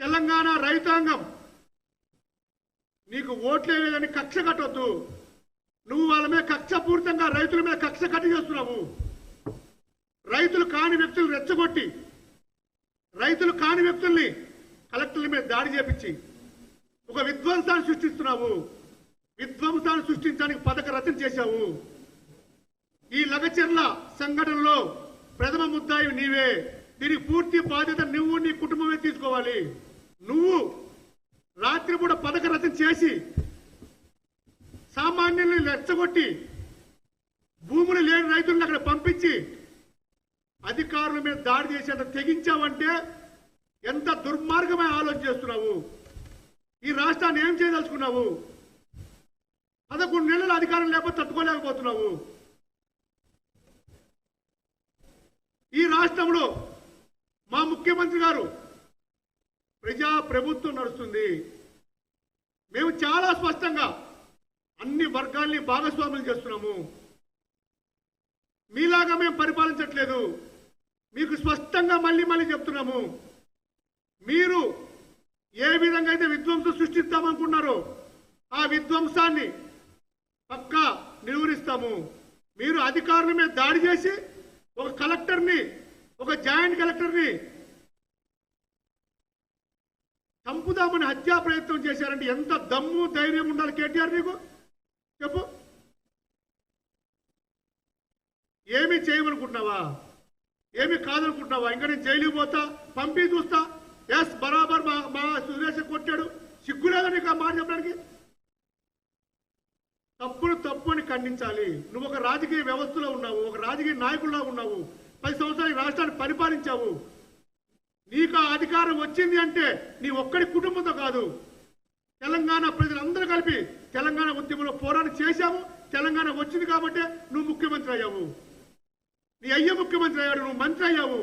తెలంగాణ రైతాంగం నీకు ఓట్లే లేదని కక్ష కట్టొద్దు. నువ్వు వాళ్ళ మీద కక్షపూరితంగా రైతుల మీద కక్ష కట్టి చేస్తున్నావు. రైతులు కాని వ్యక్తులు రెచ్చగొట్టి రైతులు కాని వ్యక్తుల్ని కలెక్టర్ల మీద దాడి చేపించి ఒక విధ్వంసాన్ని సృష్టిస్తున్నావు. విధ్వంసాన్ని సృష్టించడానికి పథక రచన చేశావు. ఈ లగచెర్ల సంఘటనలో ప్రథమ ముద్దాయి నీవే. దీనికి పూర్తి బాధ్యత నువ్వు నీ కుటుంబమే తీసుకోవాలి. నువ్వు రాత్రిపూట పథక రచన చేసి సామాన్యుల్ని రెచ్చగొట్టి భూములు లేని రైతులను అక్కడ పంపించి అధికారుల మీద దాడి చేసేంత తెగించావంటే ఎంత దుర్మార్గమైన ఆలోచన చేస్తున్నావు. ఈ రాష్ట్రాన్ని ఏం చేయదలుచుకున్నావు? 11 నెలల అధికారం లేకపోతే తట్టుకోలేకపోతున్నావు. ఈ రాష్ట్రంలో మా ముఖ్యమంత్రి గారు ప్రజా ప్రభుత్వం నడుస్తుంది. మేము చాలా స్పష్టంగా అన్ని వర్గాల్ని భాగస్వాములు చేస్తున్నాము. మీలాగా మేము పరిపాలించట్లేదు. మీకు స్పష్టంగా మళ్ళీ చెప్తున్నాము. మీరు ఏ విధంగా అయితే విధ్వంసం సృష్టిస్తామనుకున్నారో ఆ విధ్వంసాన్ని పక్కా నిలువరిస్తాము. మీరు అధికారుల మీద దాడి చేసి ఒక కలెక్టర్ని, ఒక జాయింట్ కలెక్టర్ని చంపుదామని హత్యా ప్రయత్నం చేశారంటే ఎంత దమ్ము ధైర్యం ఉండాలి కేటీఆర్ నీకు? చెప్పు. ఏమి చేయమనుకుంటున్నావా? ఏమి కాదనుకుంటున్నావా? ఇంకా నేను జైలుకి పోతా, పంపి చూస్తా. ఎస్ బరాబర్ మా సురేష్ కొట్టాడు, సిగ్గులేదా నీకు ఆ మాట చెప్పడానికి? తప్పు అని ఖండించాలి. నువ్వు ఒక రాజకీయ వ్యవస్థలో ఉన్నావు, ఒక రాజకీయ నాయకుల్లో ఉన్నావు. 10 సంవత్సరాలు ఈ రాష్ట్రాన్ని పరిపాలించావు. నీకు ఆ అధికారం వచ్చింది అంటే నీ ఒక్కడి కుటుంబంతో కాదు, తెలంగాణ ప్రజలందరూ కలిపి తెలంగాణ ఉద్యమంలో పోరాటం చేశావు. తెలంగాణ వచ్చింది కాబట్టి నువ్వు ముఖ్యమంత్రి అయ్యావు. నీ అయ్య ముఖ్యమంత్రి అయ్యాడు, నువ్వు మంత్రి అయ్యావు.